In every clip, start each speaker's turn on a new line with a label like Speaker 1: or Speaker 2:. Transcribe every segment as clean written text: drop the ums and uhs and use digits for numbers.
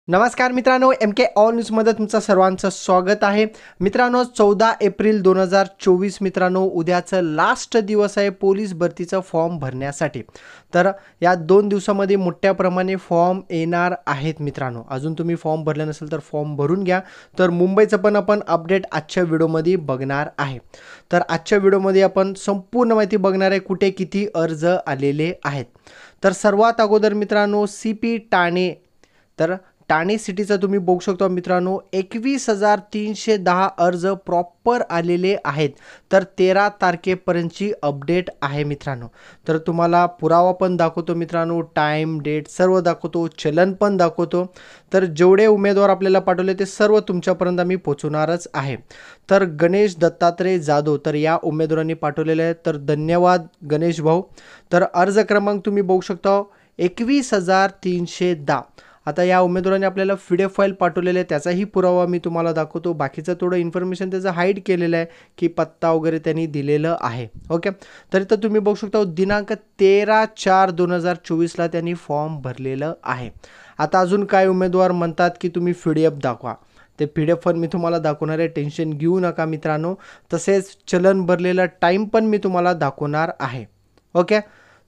Speaker 1: नमस्कार मित्रांनो, MK all न्यूजमध्ये तुमचं सर्वांचं स्वागत आहे. मित्रांनो, 14 एप्रिल 2024 मित्रांनो, उद्याचं लास्ट दिवस आहे पोलीस भरतीचा फॉर्म भरण्यासाठी. तर या 2 दिवसामध्ये मोठ्या प्रमाणे फॉर्म येणार आहेत मित्रांनो. अजून तुम्ही फॉर्म भरले नसेल तर फॉर्म भरून घ्या. तर मुंबईचं पण आपण अपडेट आजच्या व्हिडिओमध्ये बघणार आहे. तर आजच्या व्हिडिओमध्ये आपण संपूर्ण माहिती बघणार आहे, कुठे किती अर्ज आलेले आहेत. तर सर्वात अगोदर मित्रांनो, CP ठाणे, तर ठाणे सिटीचं तुम्ही बघू शकता मित्रांनो, 21,310 अर्ज प्रॉपर आलेले आहेत. तर 13 तारखेपर्यंतची अपडेट आहे मित्रांनो. तर तुम्हाला पुरावा पण दाखवतो मित्रांनो, टाईम डेट सर्व दाखवतो, चलन पण दाखवतो. तर जेवढे उमेदवार आपल्याला पाठवले ते सर्व तुमच्यापर्यंत आम्ही पोहोचवणारच आहे. तर गणेश दत्तात्रय जाधव, तर या उमेदवारांनी पाठवलेले आहेत, तर धन्यवाद गणेश भाऊ. तर अर्ज क्रमांक तुम्ही बघू शकता 21,310. आता या उमेदवाराने आपल्याला PDF फाईल पाठवलेली आहे, त्याचाही पुरावा मी तुम्हाला दाखवतो. बाकीचं थोडं इन्फॉर्मेशन त्याचं हाईड केलेलं आहे, की पत्ता वगैरे त्यांनी दिलेलं आहे. ओके, तर इथं तुम्ही बघू शकता दिनांक 13/4/2024ला त्यांनी फॉर्म भरलेलं आहे. आता अजून काय उमेदवार म्हणतात की तुम्ही PDF दाखवा, ते PDF पण मी तुम्हाला दाखवणार आहे, टेन्शन घेऊ नका मित्रांनो. तसेच चलन भरलेलं टाईम पण मी तुम्हाला दाखवणार आहे. ओके,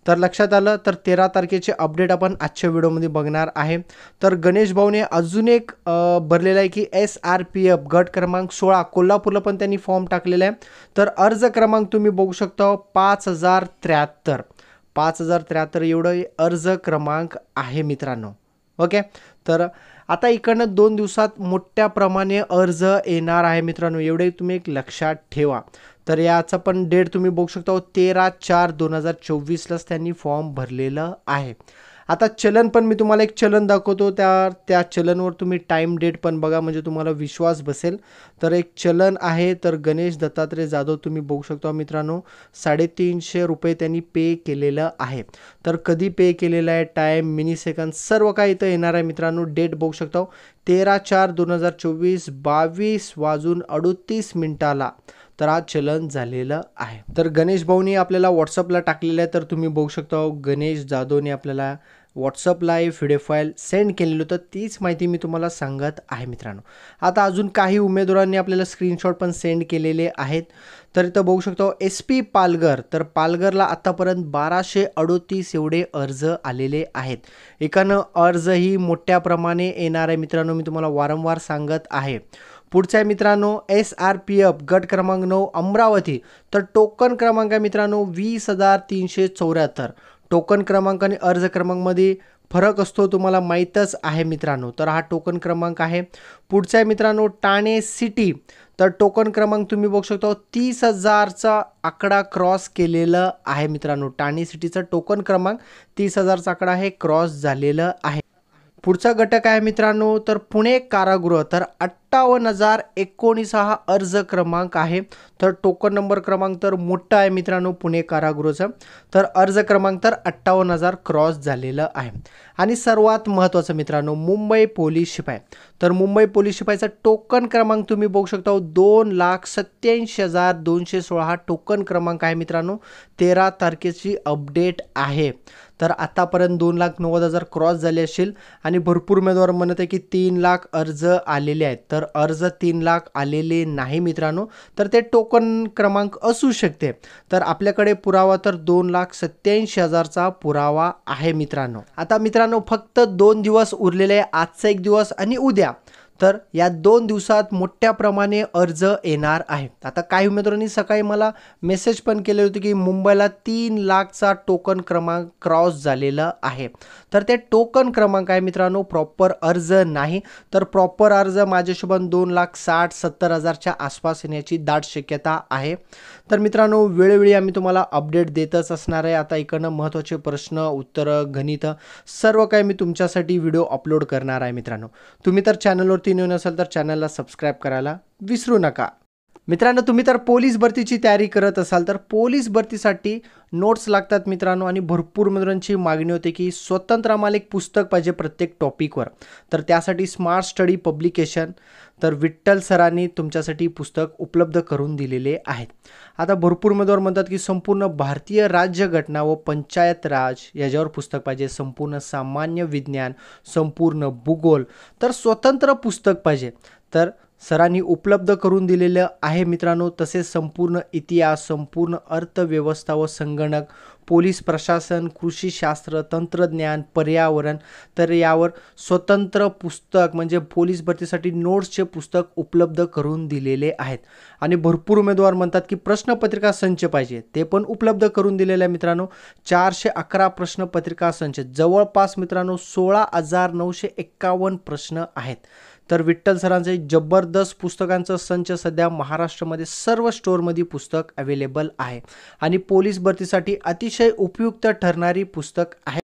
Speaker 1: तर लक्षात आलं. तर 13 तारखेचे अपडेट आपण आजच्या व्हिडिओमध्ये बघणार आहे. तर गणेश भाऊने अजून एक भरलेला आहे की SRPF गट क्रमांक 16 कोल्हापूरला पण त्यांनी फॉर्म टाकलेला आहे. तर अर्ज क्रमांक तुम्ही बघू शकता 5073 एवढं अर्ज क्रमांक आहे मित्रांनो. ओके, तर आता इकडनं 2 दिवसात मोठ्या प्रमाणे अर्ज येणार आहे मित्रांनो, एवढे तुम्ही एक लक्षात ठेवा. तर याचा पण डेट तुम्ही बघू शकता 13/4/2024लाच त्यांनी फॉर्म भरलेलं आहे. आता चलन पण मी तुम्हाला एक चलन दाखवतो, त्या चलनवर तुम्ही टाईम डेट पण बघा, म्हणजे तुम्हाला विश्वास बसेल. तर एक चलन आहे, तर गणेश दत्तात्रय जाधव तुम्ही बघू शकता मित्रांनो, ₹350 त्यांनी पे केलेलं आहे. तर कधी पे केलेलं आहे, टाईम, मिनी सेकंद सर्व काही इथं येणार आहे मित्रांनो. डेट बघू शकता 13/4/2024 22:38 तर आज चलन झालेलं आहे. तर गणेश भाऊनी आपल्याला व्हॉट्सअपला टाकलेलं आहे, तर तुम्ही बघू शकता गणेश जाधवने आपल्याला व्हॉट्सअपला हे PDF फाईल सेंड केलेलं होतं, तीच माहिती मी तुम्हाला सांगत आहे मित्रांनो. आता अजून काही उमेदवारांनी आपल्याला स्क्रीनशॉट पण सेंड केलेले आहेत. तर इथं बघू शकतो SP पालघर, तर पालघरला आतापर्यंत 1238 एवढे अर्ज आलेले आहेत. एकानं अर्ज ही मोठ्या प्रमाणे येणार आहे मित्रांनो, मी तुम्हाला वारंवार सांगत आहे. पुढचा आहे मित्रांनो SRPF गट क्रमांक 9 अमरावती, तर टोकन क्रमांक आहे मित्रांनो 20,374. टोकन क्रमांक आणि अर्ज क्रमांकमध्ये फरक असतो, तुम्हाला माहीतच आहे मित्रांनो. तर हा टोकन क्रमांक आहे. पुढचा आहे मित्रांनो ठाणे सिटी, तर टोकन क्रमांक तुम्ही बघू शकता 30,000चा आकडा क्रॉस केलेलं आहे मित्रांनो. ठाणे सिटीचा टोकन क्रमांक 30,000चा आकडा हे क्रॉस झालेलं आहे. पुढचा घटक आहे मित्रांनो, तर पुणे कारागृह, तर 58,019 हा अर्ज क्रमांक आहे. तर टोकन नंबर क्रमांक तर मोठा आहे मित्रांनो पुणे कारागृहाचा. तर अर्ज क्रमांक तर 58,000 क्रॉस झालेलं आहे. आणि सर्वात महत्त्वाचं मित्रांनो मुंबई पोलीस शिपाई, तर मुंबई पोलीस शिपाईचा टोकन क्रमांक तुम्ही बघू शकता 2,87,216 हा टोकन क्रमांक आहे मित्रांनो. 13 तारखेची अपडेट आहे. तर आतापर्यंत 2,90,000 क्रॉस झाले असेल आणि भरपूर उमेदवार म्हणत आहे की 3 लाख अर्ज आलेले आहेत. तर अर्ज 3 लाख आलेले नाही मित्रांनो, तर ते टोकन क्रमांक असू शकते. तर आपल्याकडे पुरावा तर 2,87,000चा पुरावा आहे मित्रांनो. आता मित्रांनो फक्त 2 दिवस उरलेले आहे, आजचा एक दिवस आणि उद्या. तर या 2 दिवसात मोठ्या प्रमाणे अर्ज येणार आहे. आता काही उमेदवारांनी सकाळी मला मेसेज पण केले होते की मुंबईला 3 लाखचा टोकन क्रमांक क्रॉस झालेला आहे. तर ते टोकन क्रमांक आहे मित्रांनो, प्रॉपर अर्ज नाही. तर प्रॉपर अर्ज माझ्या हिशोबाने 2,60,000-70,000च्या आसपास येण्याची दाट शक्यता आहे. तर मित्रांनो वेळोवेळी आम्ही तुम्हाला अपडेट देतच असणार आहे. आता इकडनं महत्त्वाचे प्रश्न, उत्तरं, गणित सर्व काही मी तुमच्यासाठी व्हिडिओ अपलोड करणार आहे मित्रांनो. तुम्ही तर चॅनलवरती नवीन असाल तर चॅनलला सबस्क्राईब करायला विसरू नका. मित्रांनो, तुम्ही तर पोलीस भरतीची तयारी करत असाल तर पोलीस भरतीसाठी नोट्स लागतात मित्रांनो, आणि भरपूर मित्रांची मागणी होते की स्वतंत्र आम्हाला एक पुस्तक पाहिजे प्रत्येक टॉपिकवर. तर त्यासाठी स्मार्ट स्टडी पब्लिकेशन तर विठ्ठल सरांनी तुमच्यासाठी पुस्तक उपलब्ध करून दिलेले आहेत. आता भरपूर उमेदवार म्हणतात की संपूर्ण भारतीय राज्यघटना व पंचायत राज याच्यावर पुस्तक पाहिजे, संपूर्ण सामान्य विज्ञान, संपूर्ण भूगोल, तर स्वतंत्र पुस्तक पाहिजे. तर सरांनी उपलब्ध करून दिलेलं आहे मित्रांनो. तसेच संपूर्ण इतिहास, संपूर्ण अर्थव्यवस्था व संगणक, पोलीस प्रशासन, कृषीशास्त्र, तंत्रज्ञान, पर्यावरण, तर यावर स्वतंत्र पुस्तक म्हणजे पोलीस भरतीसाठी नोट्सचे पुस्तक उपलब्ध करून दिलेले आहेत. आणि भरपूर उमेदवार म्हणतात की प्रश्नपत्रिका संच पाहिजे, ते पण उपलब्ध करून दिलेलं आहे मित्रांनो. 411 प्रश्नपत्रिका संच, जवळपास मित्रांनो 16,951 प्रश्न आहेत. तर विठ्ठल सरांचे जबरदस्त पुस्तकांचं संच सध्या महाराष्ट्रामध्ये सर्व स्टोअरमध्ये पुस्तक अवेलेबल आहे आणि पोलीस भरतीसाठी अतिशय उपयुक्त ठरणारी पुस्तक आहे.